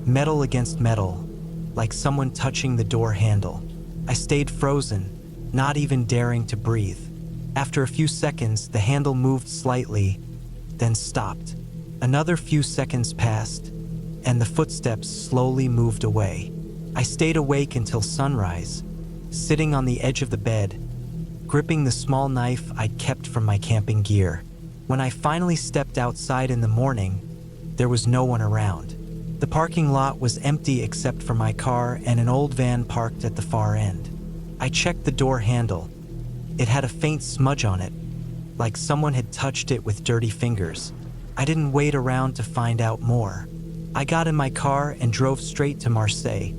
metal against metal, like someone touching the door handle. I stayed frozen, not even daring to breathe. After a few seconds, the handle moved slightly, then stopped. Another few seconds passed, and the footsteps slowly moved away. I stayed awake until sunrise, sitting on the edge of the bed, gripping the small knife I'd kept from my camping gear. When I finally stepped outside in the morning, there was no one around. The parking lot was empty except for my car and an old van parked at the far end. I checked the door handle. It had a faint smudge on it, like someone had touched it with dirty fingers. I didn't wait around to find out more. I got in my car and drove straight to Marseille,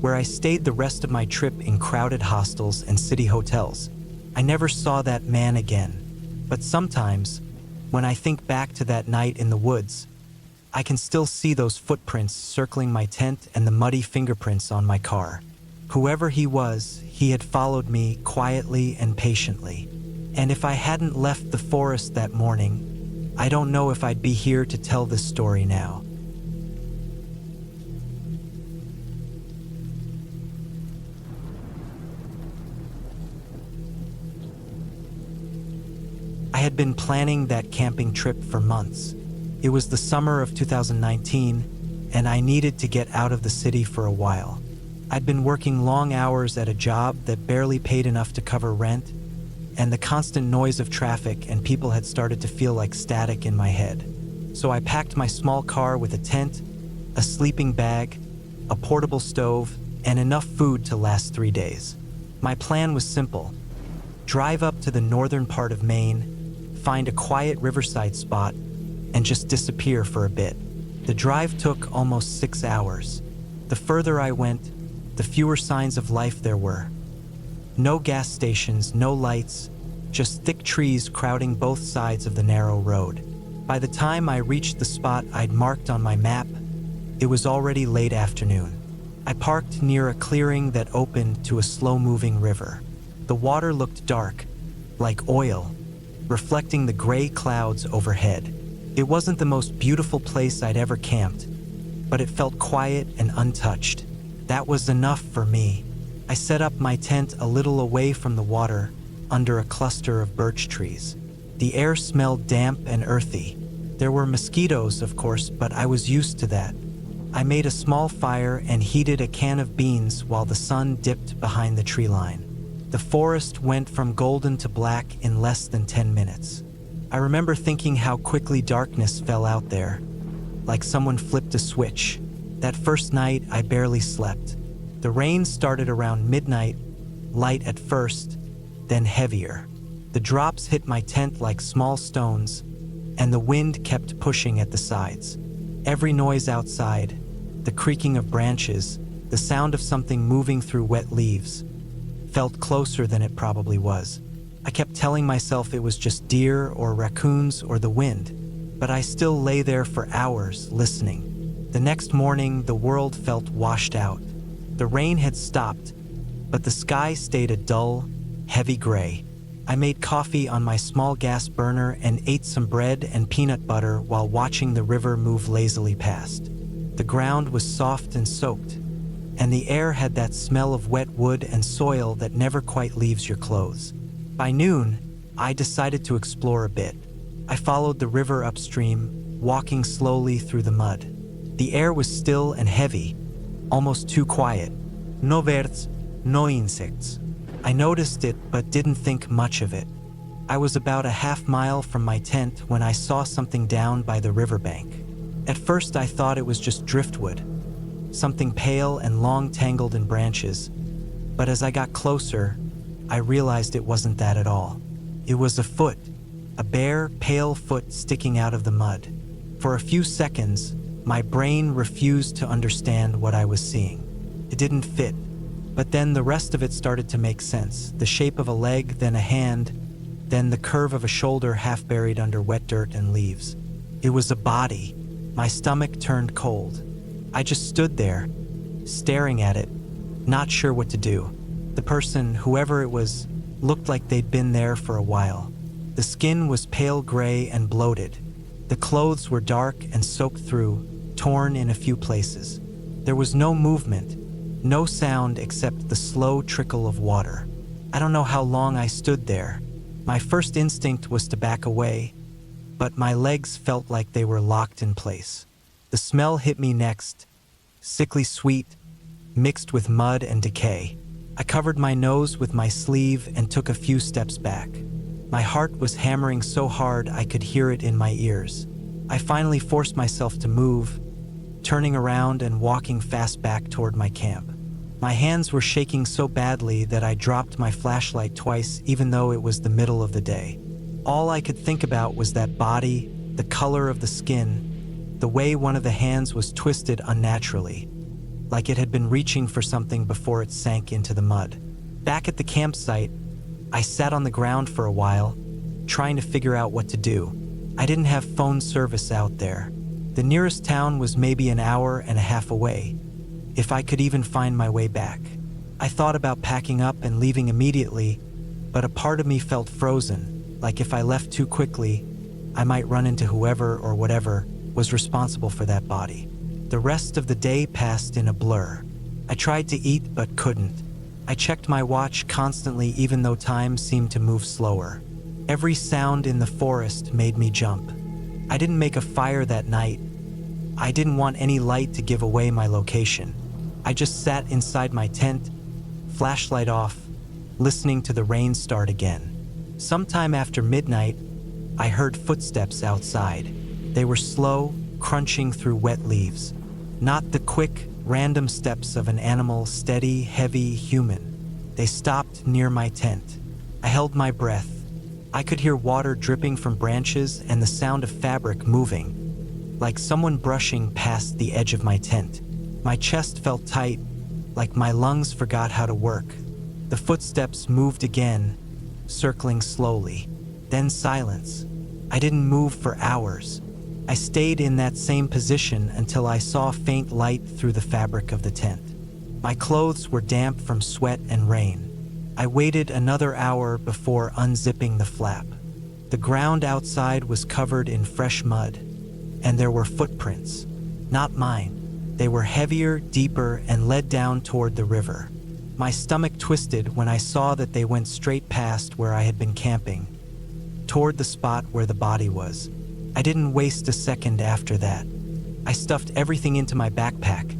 where I stayed the rest of my trip in crowded hostels and city hotels. I never saw that man again, but sometimes, when I think back to that night in the woods, I can still see those footprints circling my tent and the muddy fingerprints on my car. Whoever he was, he had followed me quietly and patiently. And if I hadn't left the forest that morning, I don't know if I'd be here to tell this story now. I had been planning that camping trip for months. It was the summer of 2019, and I needed to get out of the city for a while. I'd been working long hours at a job that barely paid enough to cover rent, and the constant noise of traffic and people had started to feel like static in my head. So I packed my small car with a tent, a sleeping bag, a portable stove, and enough food to last 3 days. My plan was simple: drive up to the northern part of Maine, find a quiet riverside spot, and just disappear for a bit. The drive took almost 6 hours. The further I went, the fewer signs of life there were. No gas stations, no lights, just thick trees crowding both sides of the narrow road. By the time I reached the spot I'd marked on my map, it was already late afternoon. I parked near a clearing that opened to a slow-moving river. The water looked dark, like oil, reflecting the gray clouds overhead. It wasn't the most beautiful place I'd ever camped, but it felt quiet and untouched. That was enough for me. I set up my tent a little away from the water, under a cluster of birch trees. The air smelled damp and earthy. There were mosquitoes, of course, but I was used to that. I made a small fire and heated a can of beans while the sun dipped behind the tree line. The forest went from golden to black in less than 10 minutes. I remember thinking how quickly darkness fell out there, like someone flipped a switch. That first night, I barely slept. The rain started around midnight, light at first, then heavier. The drops hit my tent like small stones, and the wind kept pushing at the sides. Every noise outside, the creaking of branches, the sound of something moving through wet leaves, felt closer than it probably was. I kept telling myself it was just deer or raccoons or the wind, but I still lay there for hours listening. The next morning, the world felt washed out. The rain had stopped, but the sky stayed a dull, heavy gray. I made coffee on my small gas burner and ate some bread and peanut butter while watching the river move lazily past. The ground was soft and soaked, and the air had that smell of wet wood and soil that never quite leaves your clothes. By noon, I decided to explore a bit. I followed the river upstream, walking slowly through the mud. The air was still and heavy, almost too quiet. No birds, no insects. I noticed it but didn't think much of it. I was about a half mile from my tent when I saw something down by the riverbank. At first I thought it was just driftwood, something pale and long tangled in branches, but as I got closer, I realized it wasn't that at all. It was a foot, a bare, pale foot sticking out of the mud. For a few seconds, my brain refused to understand what I was seeing. It didn't fit. But then the rest of it started to make sense. The shape of a leg, then a hand, then the curve of a shoulder half buried under wet dirt and leaves. It was a body. My stomach turned cold. I just stood there, staring at it, not sure what to do. The person, whoever it was, looked like they'd been there for a while. The skin was pale gray and bloated. The clothes were dark and soaked through, torn in a few places. There was no movement, no sound except the slow trickle of water. I don't know how long I stood there. My first instinct was to back away, but my legs felt like they were locked in place. The smell hit me next, sickly sweet, mixed with mud and decay. I covered my nose with my sleeve and took a few steps back. My heart was hammering so hard I could hear it in my ears. I finally forced myself to move, turning around and walking fast back toward my camp. My hands were shaking so badly that I dropped my flashlight twice, even though it was the middle of the day. All I could think about was that body, the color of the skin, the way one of the hands was twisted unnaturally, like it had been reaching for something before it sank into the mud. Back at the campsite, I sat on the ground for a while, trying to figure out what to do. I didn't have phone service out there. The nearest town was maybe an hour and a half away, if I could even find my way back. I thought about packing up and leaving immediately, but a part of me felt frozen, like if I left too quickly, I might run into whoever or whatever was responsible for that body. The rest of the day passed in a blur. I tried to eat but couldn't. I checked my watch constantly even though time seemed to move slower. Every sound in the forest made me jump. I didn't make a fire that night. I didn't want any light to give away my location. I just sat inside my tent, flashlight off, listening to the rain start again. Sometime after midnight, I heard footsteps outside. They were slow, crunching through wet leaves. Not the quick, random steps of an animal, steady, heavy, human. They stopped near my tent. I held my breath. I could hear water dripping from branches and the sound of fabric moving, like someone brushing past the edge of my tent. My chest felt tight, like my lungs forgot how to work. The footsteps moved again, circling slowly. Then silence. I didn't move for hours. I stayed in that same position until I saw faint light through the fabric of the tent. My clothes were damp from sweat and rain. I waited another hour before unzipping the flap. The ground outside was covered in fresh mud, and there were footprints. Not mine. They were heavier, deeper, and led down toward the river. My stomach twisted when I saw that they went straight past where I had been camping, toward the spot where the body was. I didn't waste a second after that. I stuffed everything into my backpack,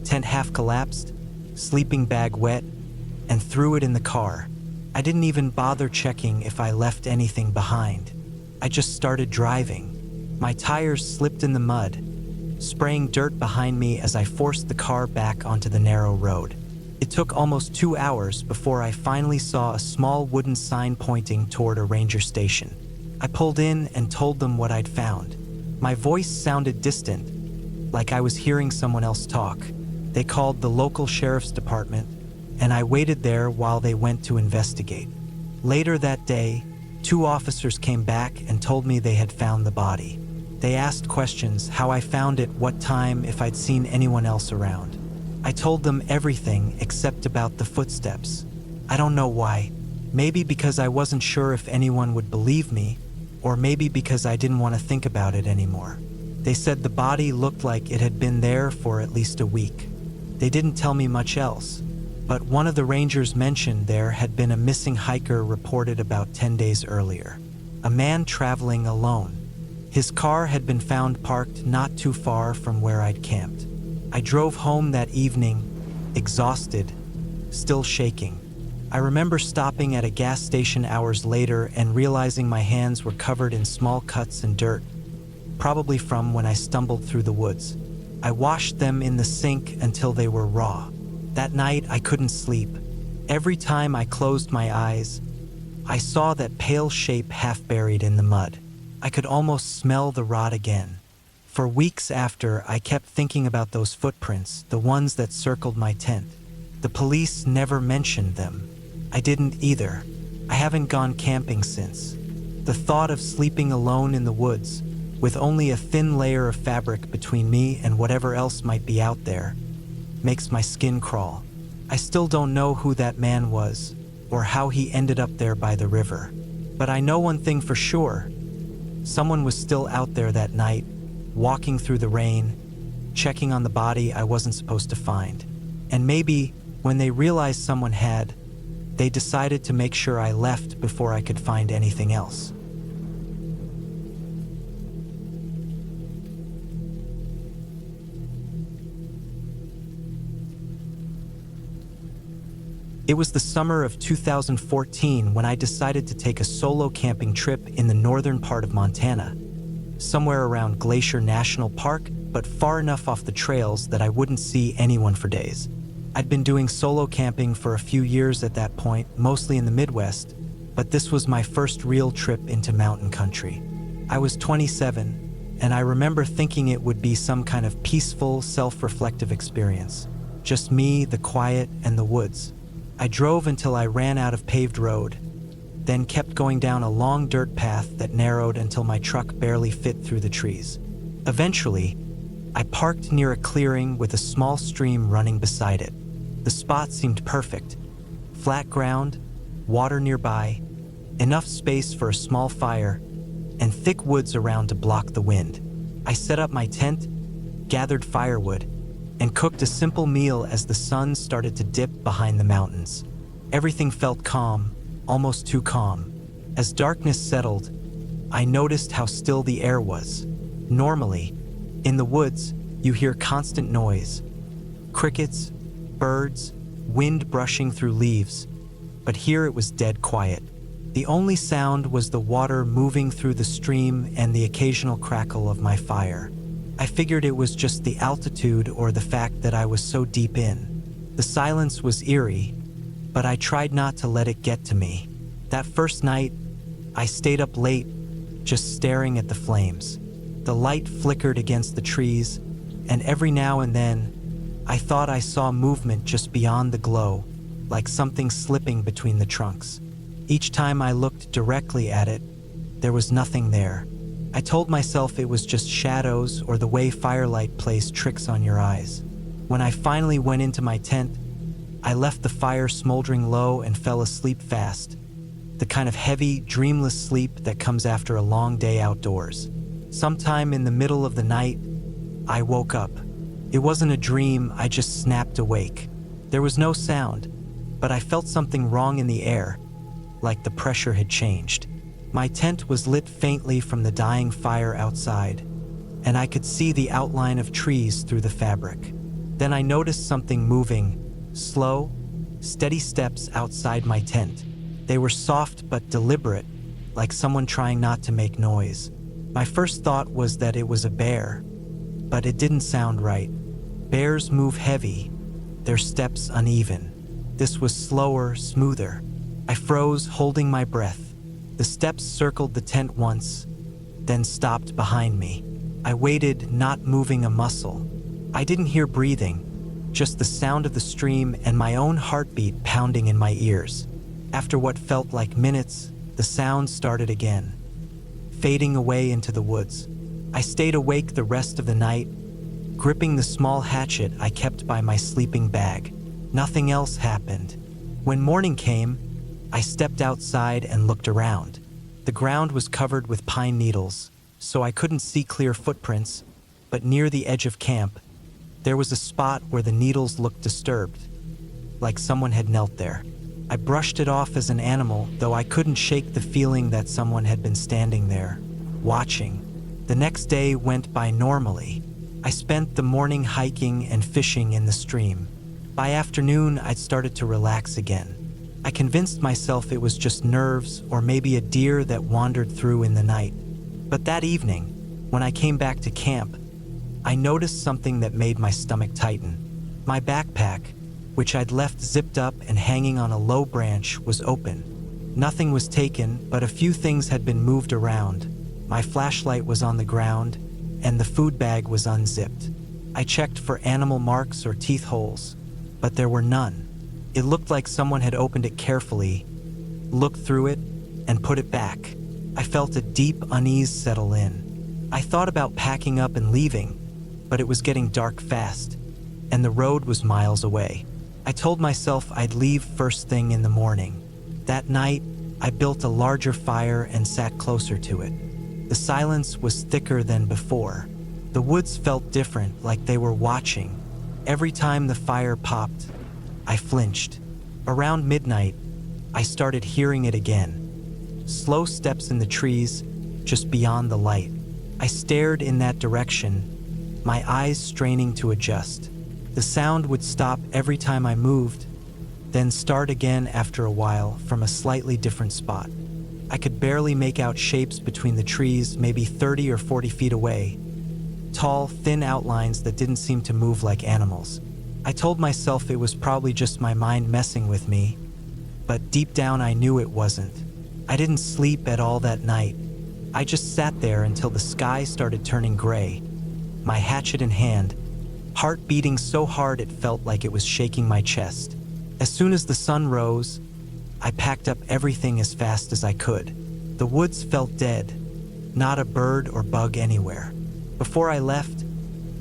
tent half collapsed, sleeping bag wet, and threw it in the car. I didn't even bother checking if I left anything behind. I just started driving. My tires slipped in the mud, spraying dirt behind me as I forced the car back onto the narrow road. It took almost 2 hours before I finally saw a small wooden sign pointing toward a ranger station. I pulled in and told them what I'd found. My voice sounded distant, like I was hearing someone else talk. They called the local sheriff's department, and I waited there while they went to investigate. Later that day, 2 officers came back and told me they had found the body. They asked questions, how I found it, what time, if I'd seen anyone else around. I told them everything except about the footsteps. I don't know why. Maybe because I wasn't sure if anyone would believe me, or maybe because I didn't want to think about it anymore. They said the body looked like it had been there for at least a week. They didn't tell me much else, but one of the rangers mentioned there had been a missing hiker reported about 10 days earlier. A man traveling alone. His car had been found parked not too far from where I'd camped. I drove home that evening, exhausted, still shaking. I remember stopping at a gas station hours later and realizing my hands were covered in small cuts and dirt, probably from when I stumbled through the woods. I washed them in the sink until they were raw. That night, I couldn't sleep. Every time I closed my eyes, I saw that pale shape half buried in the mud. I could almost smell the rot again. For weeks after, I kept thinking about those footprints, the ones that circled my tent. The police never mentioned them. I didn't either. I haven't gone camping since. The thought of sleeping alone in the woods, with only a thin layer of fabric between me and whatever else might be out there, makes my skin crawl. I still don't know who that man was, or how he ended up there by the river. But I know one thing for sure. Someone was still out there that night, walking through the rain, checking on the body I wasn't supposed to find. And maybe, when they realized someone had, they decided to make sure I left before I could find anything else. It was the summer of 2014 when I decided to take a solo camping trip in the northern part of Montana, somewhere around Glacier National Park, but far enough off the trails that I wouldn't see anyone for days. I'd been doing solo camping for a few years at that point, mostly in the Midwest, but this was my first real trip into mountain country. I was 27, and I remember thinking it would be some kind of peaceful, self-reflective experience. Just me, the quiet, and the woods. I drove until I ran out of paved road, then kept going down a long dirt path that narrowed until my truck barely fit through the trees. Eventually, I parked near a clearing with a small stream running beside it. The spot seemed perfect. Flat ground, water nearby, enough space for a small fire, and thick woods around to block the wind. I set up my tent, gathered firewood, and cooked a simple meal as the sun started to dip behind the mountains. Everything felt calm, almost too calm. As darkness settled, I noticed how still the air was. Normally, in the woods, you hear constant noise. Crickets, birds, wind brushing through leaves. But here it was dead quiet. The only sound was the water moving through the stream and the occasional crackle of my fire. I figured it was just the altitude or the fact that I was so deep in. The silence was eerie, but I tried not to let it get to me. That first night, I stayed up late, just staring at the flames. The light flickered against the trees, and every now and then, I thought I saw movement just beyond the glow, like something slipping between the trunks. Each time I looked directly at it, there was nothing there. I told myself it was just shadows or the way firelight plays tricks on your eyes. When I finally went into my tent, I left the fire smoldering low and fell asleep fast, the kind of heavy, dreamless sleep that comes after a long day outdoors. Sometime in the middle of the night, I woke up. It wasn't a dream, I just snapped awake. There was no sound, but I felt something wrong in the air, like the pressure had changed. My tent was lit faintly from the dying fire outside, and I could see the outline of trees through the fabric. Then I noticed something moving, slow, steady steps outside my tent. They were soft but deliberate, like someone trying not to make noise. My first thought was that it was a bear, but it didn't sound right. Bears move heavy, their steps uneven. This was slower, smoother. I froze, holding my breath. The steps circled the tent once, then stopped behind me. I waited, not moving a muscle. I didn't hear breathing, just the sound of the stream and my own heartbeat pounding in my ears. After what felt like minutes, the sound started again, fading away into the woods. I stayed awake the rest of the night, gripping the small hatchet I kept by my sleeping bag. Nothing else happened. When morning came, I stepped outside and looked around. The ground was covered with pine needles, so I couldn't see clear footprints, but near the edge of camp, there was a spot where the needles looked disturbed, like someone had knelt there. I brushed it off as an animal, though I couldn't shake the feeling that someone had been standing there, watching. The next day went by normally. I spent the morning hiking and fishing in the stream. By afternoon, I'd started to relax again. I convinced myself it was just nerves or maybe a deer that wandered through in the night. But that evening, when I came back to camp, I noticed something that made my stomach tighten. My backpack, which I'd left zipped up and hanging on a low branch, was open. Nothing was taken, but a few things had been moved around. My flashlight was on the ground, and the food bag was unzipped. I checked for animal marks or teeth holes, but there were none. It looked like someone had opened it carefully, looked through it, and put it back. I felt a deep unease settle in. I thought about packing up and leaving, but it was getting dark fast, and the road was miles away. I told myself I'd leave first thing in the morning. That night, I built a larger fire and sat closer to it. The silence was thicker than before. The woods felt different, like they were watching. Every time the fire popped, I flinched. Around midnight, I started hearing it again. Slow steps in the trees, just beyond the light. I stared in that direction, my eyes straining to adjust. The sound would stop every time I moved, then start again after a while from a slightly different spot. I could barely make out shapes between the trees, maybe 30 or 40 feet away. Tall, thin outlines that didn't seem to move like animals. I told myself it was probably just my mind messing with me, but deep down I knew it wasn't. I didn't sleep at all that night. I just sat there until the sky started turning gray, my hatchet in hand, heart beating so hard it felt like it was shaking my chest. As soon as the sun rose, I packed up everything as fast as I could. The woods felt dead, not a bird or bug anywhere. Before I left,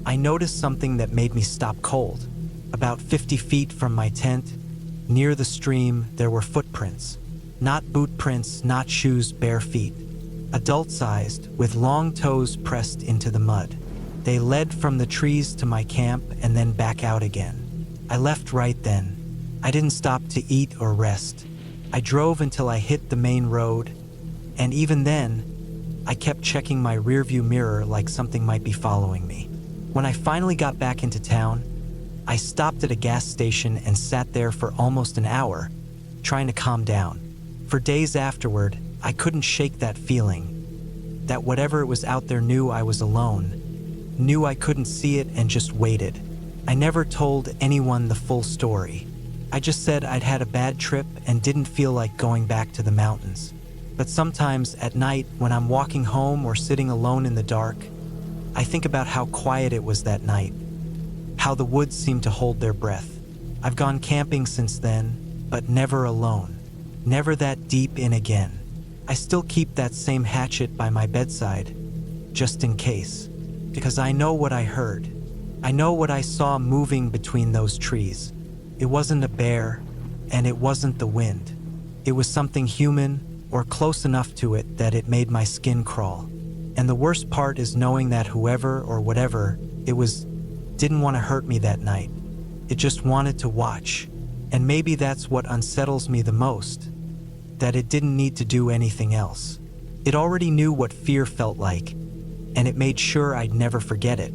I noticed something that made me stop cold. About 50 feet from my tent, near the stream, there were footprints. Not boot prints, not shoes, bare feet. Adult-sized, with long toes pressed into the mud. They led from the trees to my camp and then back out again. I left right then. I didn't stop to eat or rest. I drove until I hit the main road, and even then, I kept checking my rearview mirror like something might be following me. When I finally got back into town, I stopped at a gas station and sat there for almost an hour, trying to calm down. For days afterward, I couldn't shake that feeling, that whatever it was out there knew I was alone, knew I couldn't see it and just waited. I never told anyone the full story. I just said I'd had a bad trip and didn't feel like going back to the mountains. But sometimes at night, when I'm walking home or sitting alone in the dark, I think about how quiet it was that night, how the woods seemed to hold their breath. I've gone camping since then, but never alone, never that deep in again. I still keep that same hatchet by my bedside, just in case, because I know what I heard. I know what I saw moving between those trees. It wasn't a bear, and it wasn't the wind. It was something human, or close enough to it that it made my skin crawl. And the worst part is knowing that whoever or whatever it was didn't want to hurt me that night. It just wanted to watch. And maybe that's what unsettles me the most, that it didn't need to do anything else. It already knew what fear felt like, and it made sure I'd never forget it.